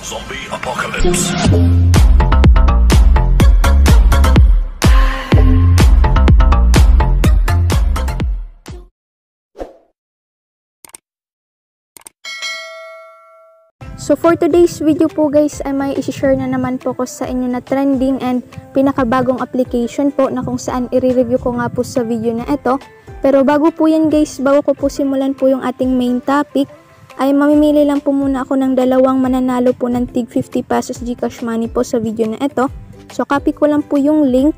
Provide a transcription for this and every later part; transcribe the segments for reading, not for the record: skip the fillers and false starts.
Zombie Apocalypse. So for today's video po guys ay may isi-share na naman po ko sa inyo na trending and pinakabagong application po na kung saan i-review ko nga po sa video na ito. Pero bago po yan guys, bago ko po simulan po yung ating main topic, ay mamimili lang po muna ako ng dalawang mananalo po ng tig 50 pesos GCash money po sa video na ito. So copy ko lang po yung link.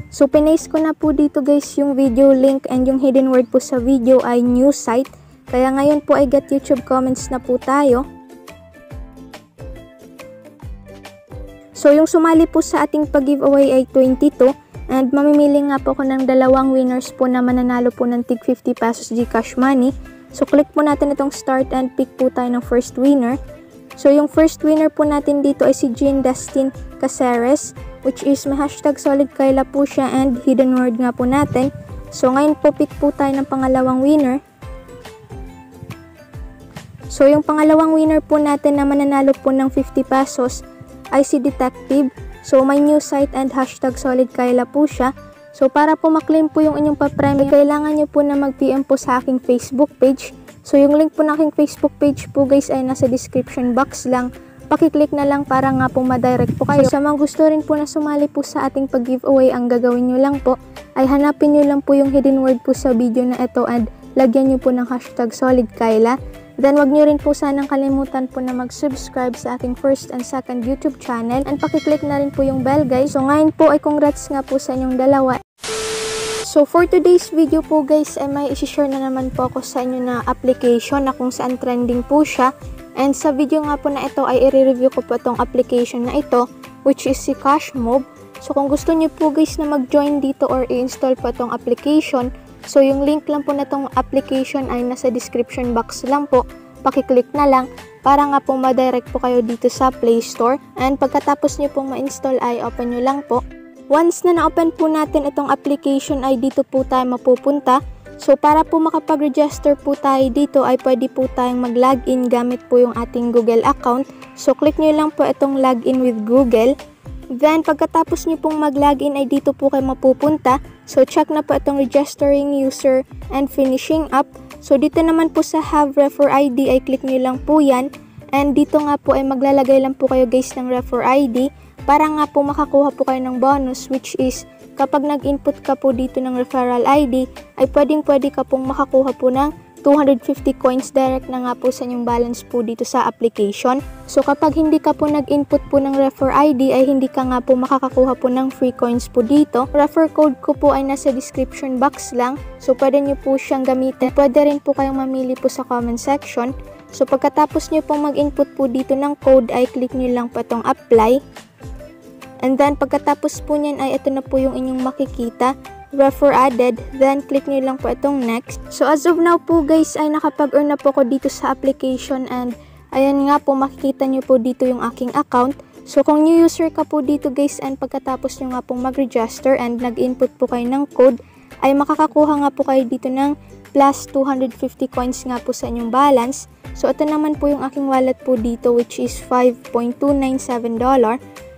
So pinaste ko na po dito guys yung video link and yung hidden word po sa video ay new site. Kaya ngayon po ay get YouTube comments na po tayo. So yung sumali po sa ating pag-giveaway ay 22 and mamimili nga po ako ng dalawang winners po na mananalo po ng tig 50 pesos GCash money. So click po natin itong start and pick po tayo ng first winner. So yung first winner po natin dito ay si Jean Destin Caceres, which is may hashtag solid Kayla po siya and hidden word nga po natin. So ngayon po pick po tayo ng pangalawang winner. So yung pangalawang winner po natin na mananalo po ng 50 pesos ay si Detective. So may new site and hashtag solid Kayla po siya. So para po maklaim po yung inyong pa-premium, kailangan nyo po na mag-PM po sa aking Facebook page. So yung link po ng aking Facebook page po guys ay nasa description box lang. Pakiclick na lang para nga po ma-direct po kayo. So sa mga gusto rin po na sumali po sa ating pag-giveaway, ang gagawin nyo lang po ay hanapin nyo lang po yung hidden word po sa video na ito and lagyan nyo po ng hashtag solid Kayla. Then wag nyo rin po sanang kalimutan po na mag-subscribe sa aking first and second YouTube channel and pakiclick na rin po yung bell guys. So ngayon po ay congrats nga po sa inyong dalawa. So for today's video po guys ay may isi-share na naman po ako sa inyo na application na kung saan trending po siya. And sa video nga po na ito ay i-review ko po itong application na ito, which is si Cashmob. So kung gusto nyo po guys na mag-join dito or i-install po itong application, so yung link lang po na itong application ay nasa description box lang po. Pakiclick na lang para nga po ma-direct po kayo dito sa Play Store. And pagkatapos nyo pong ma-install ay open nyo lang po. Once na na-open po natin itong application ay dito po tayo mapupunta. So para po makapag-register po tayo dito ay pwede po tayong mag-login gamit po yung ating Google account. So click nyo lang po itong login with Google. Then pagkatapos nyo pong mag-login ay dito po kayo mapupunta. So check na po itong registering user and finishing up. So dito naman po sa have refer ID ay click nyo lang po yan. And dito nga po ay maglalagay lang po kayo guys ng refer ID para nga po makakuha po kayo ng bonus, which is kapag nag-input ka po dito ng referral ID ay pwede ka pong makakuha po ng 250 coins direct na nga po sa inyong balance po dito sa application. So kapag hindi ka po nag-input po ng refer ID ay hindi ka nga po makakakuha po ng free coins po dito. Refer code ko po ay nasa description box lang. So pwede nyo po siyang gamitin. Pwede rin po kayong mamili po sa comment section. So pagkatapos nyo pong mag-input po dito ng code ay click nyo lang po itong apply. And then pagkatapos po nyan ay ito na po yung inyong makikita. Refer added, then click nyo lang po itong next. So as of now po guys ay nakapag-earn na po ko dito sa application and ayan nga po makikita nyo po dito yung aking account. So kung new user ka po dito guys and pagkatapos nyo nga pong mag-register and nag-input po kayo ng code ay makakakuha nga po kayo dito ng plus 250 coins nga po sa inyong balance. So ito naman po yung aking wallet po dito which is $5.297.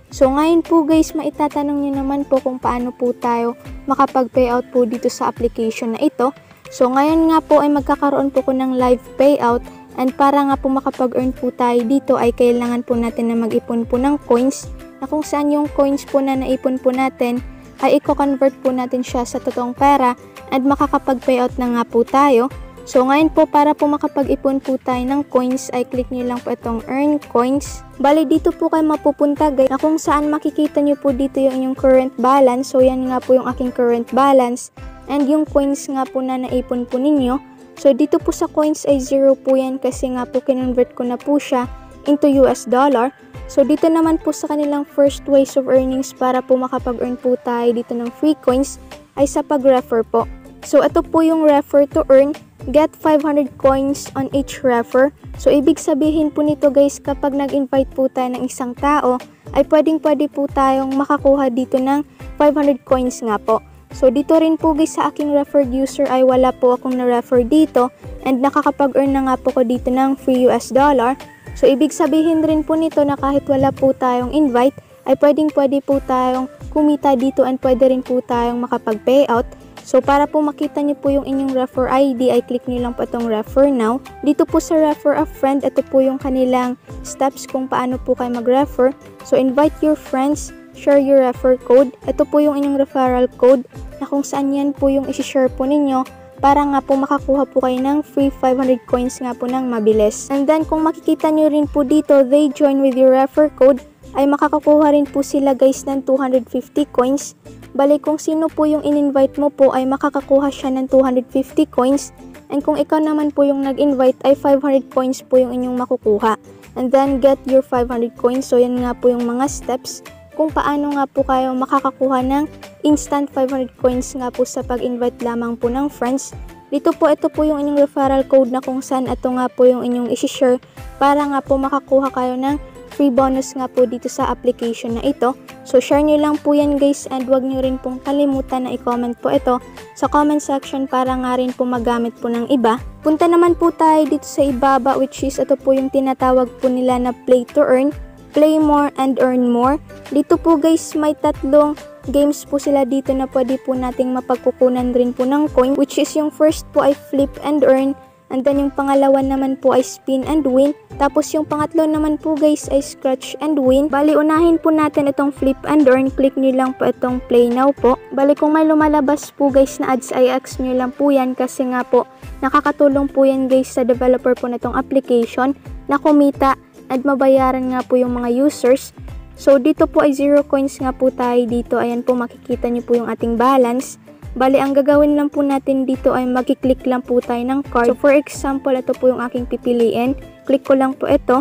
So ngayon po guys, maitatanong nyo naman po kung paano po tayo makapag-payout po dito sa application na ito. So ngayon nga po ay magkakaroon po ko ng live payout and para nga po makapag-earn po tayo dito ay kailangan po natin na mag-ipon po ng coins na kung saan yung coins po na naipon po natin ay i-convert po natin siya sa totoong pera and makakapag-payout na nga po tayo. So ngayon po para po makapag-ipon po tayo ng coins ay click nyo lang po itong earn coins. Bali dito po kayo mapupunta guys na kung saan makikita nyo po dito yung inyong current balance. So yan nga po yung aking current balance and yung coins nga po na naipon po ninyo. So dito po sa coins ay 0 po yan kasi nga po kinonvert ko na po siya into US dollar. So dito naman po sa kanilang first ways of earnings para po makapag-earn po tayo dito ng free coins ay sa pag-refer po. So ito po yung refer to earn. Get 500 coins on each refer. So ibig sabihin po nito guys kapag nag-invite po tayo ng isang tao ay pwede po tayong makakuha dito ng 500 coins nga po. So dito rin po guys sa aking referred user ay wala po akong na-refer dito and nakakapag-earn na nga po ko dito ng free US dollar. So ibig sabihin rin po nito na kahit wala po tayong invite, ay pwede po tayong kumita dito and pwede rin po tayong makapag-payout. So para po makita nyo po yung inyong refer ID ay click nyo lang po itong refer now. Dito po sa refer a friend, ito po yung kanilang steps kung paano po kayo mag-refer. So invite your friends, share your refer code. Ito po yung inyong referral code na kung saan yan po yung isi-share po ninyo para nga po makakuha po kayo ng free 500 coins nga po ng mabilis. And then kung makikita nyo rin po dito, they join with your refer code, ay makakakuha rin po sila guys ng 250 coins. Bali kung sino po yung in-invite mo po ay makakakuha siya ng 250 coins. And kung ikaw naman po yung nag-invite ay 500 coins po yung inyong makukuha. And then get your 500 coins. So yan nga po yung mga steps kung paano nga po kayo makakakuha ng instant 500 coins nga po sa pag-invite lamang po ng friends. Dito po, ito po yung inyong referral code na kung saan ito nga po yung inyong isi-share para nga po makakuha kayo ng free bonus nga po dito sa application na ito. So share nyo lang po yan guys, and wag nyo rin pong kalimutan na i-comment po ito sa comment section para nga rin po magamit po ng iba. Punta naman po tayo dito sa ibaba, which is ito po yung tinatawag po nila na play to earn, play more and earn more. Dito po guys may tatlong games po sila dito na pwede po nating mapagkukunan rin po ng coin, which is yung first po ay flip and earn. And then yung pangalawa naman po ay spin and win. Tapos yung pangatlo naman po guys ay scratch and win. Bali unahin po natin itong flip and earn. Click nyo lang po itong play now po. Bali kung may lumalabas po guys na ads ay X nyo lang po yan, kasi nga po nakakatulong po yan guys sa developer po na itong application na kumita at mabayaran nga po yung mga users. So dito po ay 0 coins nga po tayo dito. Ayan po, makikita nyo po yung ating balance. Bali, ang gagawin lang po natin dito ay magkiklik lang po tayo ng card. So, for example, ito po yung aking pipiliin. Click ko lang po ito.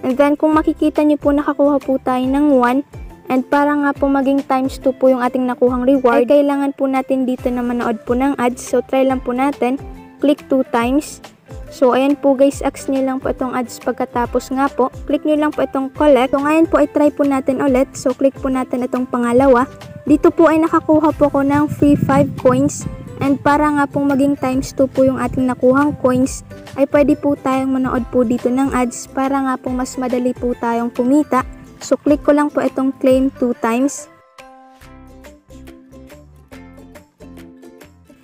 And then, kung makikita nyo po, nakakuha po tayo ng 1. And para nga po maging times 2 po yung ating nakuhang reward, ay kailangan po natin dito na manood po ng ads. So, try lang po natin. Click 2 times. So, ayan po guys, X nyo lang po itong ads pagkatapos nga po. Click nyo lang po itong collect. So, ngayon po ay try po natin ulit. So, click po natin itong pangalawa. Dito po ay nakakuha po ko ng free 5 coins. And para nga pong maging times 2 po yung ating nakuhang coins, ay pwede po tayong manood po dito ng ads para nga pong mas madali po tayong kumita. So, click ko lang po itong claim 2 times.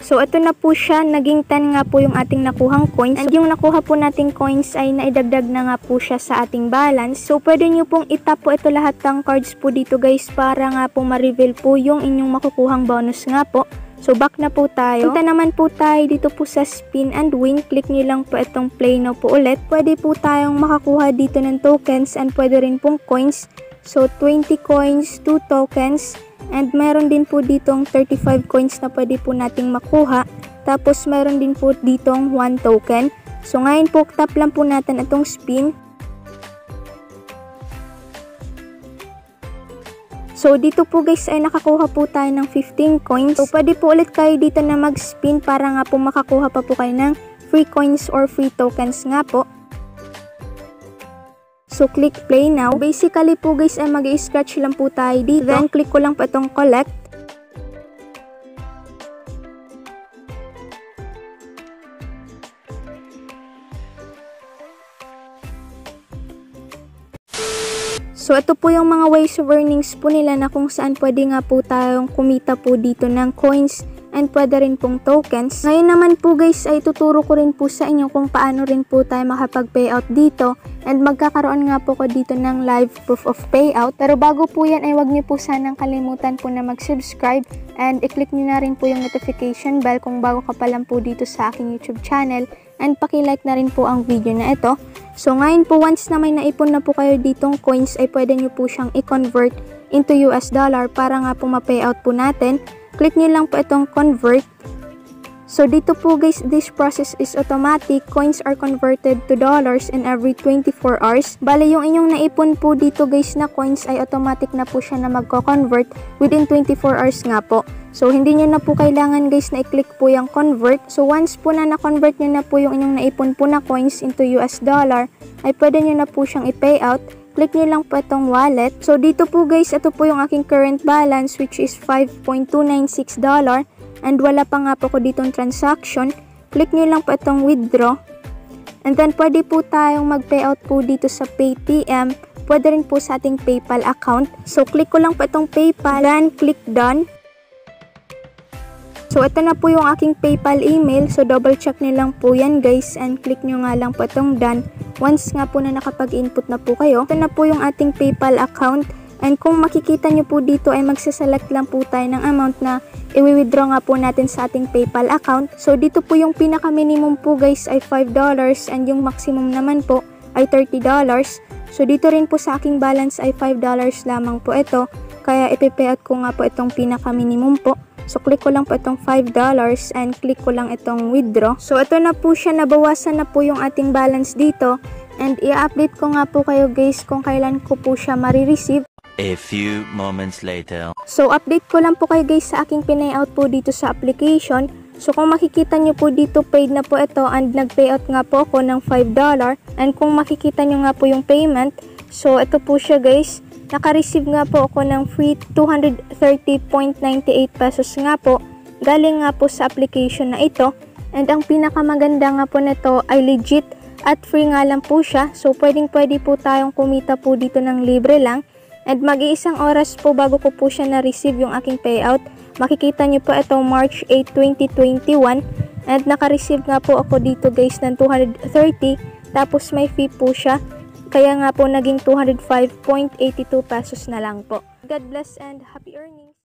So, ito na po siya. Naging 10 nga po yung ating nakuhang coins. And yung nakuha po nating coins ay naidagdag na nga po siya sa ating balance. So, pwede nyo pong itap po ito lahat ng cards po dito guys para nga po ma-reveal po yung inyong makukuhang bonus nga po. So, back na po tayo. Punta naman po tayo dito po sa spin and win. Click nyo lang po itong play now po ulit. Pwede po tayong makakuha dito ng tokens and pwede rin pong coins. So, 20 coins, 2 tokens. And meron din po ditong 35 coins na pwede po nating makuha. Tapos meron din po ditong 1 token. So ngayon po, tap lang po natin itong spin. So dito po guys ay nakakuha po tayo ng 15 coins. So pwede po ulit kayo dito na mag-spin para nga po makakuha pa po kayo ng free coins or free tokens nga po. So, click play now. Basically po guys ay mag-i-scratch lang po tayo dito. Then, click ko lang po itong collect. So, ito po yung mga ways of earnings po nila na kung saan pwede nga po tayong kumita po dito ng coins and pwede rin pong tokens. Ngayon naman po guys ay tuturo ko rin po sa inyo kung paano rin po tayo makapag-payout dito. And magkakaroon nga po ko dito ng live proof of payout. Pero bago po yan ay wag niyo po sanang kalimutan po na mag-subscribe. And i-click niyo na rin po yung notification bell kung bago ka pa lang po dito sa aking YouTube channel. And paki-like na rin po ang video na ito. So ngayon po once na may naipon na po kayo ditong coins ay pwede niyo po siyang i-convert into US dollar para nga po ma-payout po natin. Click nyo lang po itong convert. So dito po guys, this process is automatic. Coins are converted to dollars in every 24 hours. Bale yung inyong naipon po dito guys na coins ay automatic na po siya na magko-convert within 24 hours nga po. So hindi nyo na po kailangan guys na i-click po yung convert. So once po na na-convert nyo na po yung inyong naipon po na coins into US dollar, ay pwede nyo na po siyang i-payout. Click nyo lang po itong wallet. So dito po guys, ito po yung aking current balance which is $5.296 and wala pa nga po ko ditong transaction. Click nyo lang po itong withdraw. And then pwede po tayong mag-payout po dito sa Paytm, pwede rin po sa ating PayPal account. So click ko lang po itong PayPal, then click done. So ito na po yung aking PayPal email, so double check nyo lang po yan guys, and click nyo nga lang po itong done. Once nga po na nakapag-input na po kayo, ito na po yung ating PayPal account. And kung makikita nyo po dito ay magsaselect lang po tayo ng amount na i-withdraw nga po natin sa ating PayPal account. So dito po yung pinaka-minimum po guys ay $5 and yung maximum naman po ay $30. So dito rin po sa aking balance ay $5 lamang po ito. Kaya ipipayout ko nga po itong pinaka-minimum po. So click ko lang po itong $5 and click ko lang itong withdraw. So ito na po siya, nabawasan na po yung ating balance dito. And i-update ko nga po kayo guys kung kailan ko po siya marireceive. A few moments later. So update ko lang po kayo guys sa aking pinayout po dito sa application. So kung makikita nyo po dito, paid na po ito and nag-payout nga po ako ng $5. And kung makikita nyo nga po yung payment, so ito po siya guys. Naka-receive nga po ako ng free 230.98 pesos nga po. Galing nga po sa application na ito. And ang pinakamaganda nga po nito ay legit at free nga lang po siya. So pwede po tayong kumita po dito ng libre lang. And mag-iisang oras po bago ko po siya na-receive yung aking payout. Makikita nyo po ito March 8, 2021. And naka-receive nga po ako dito guys ng 230. Tapos may fee po siya. Kaya nga po naging 205.82 pesos na lang po. God bless and happy earnings!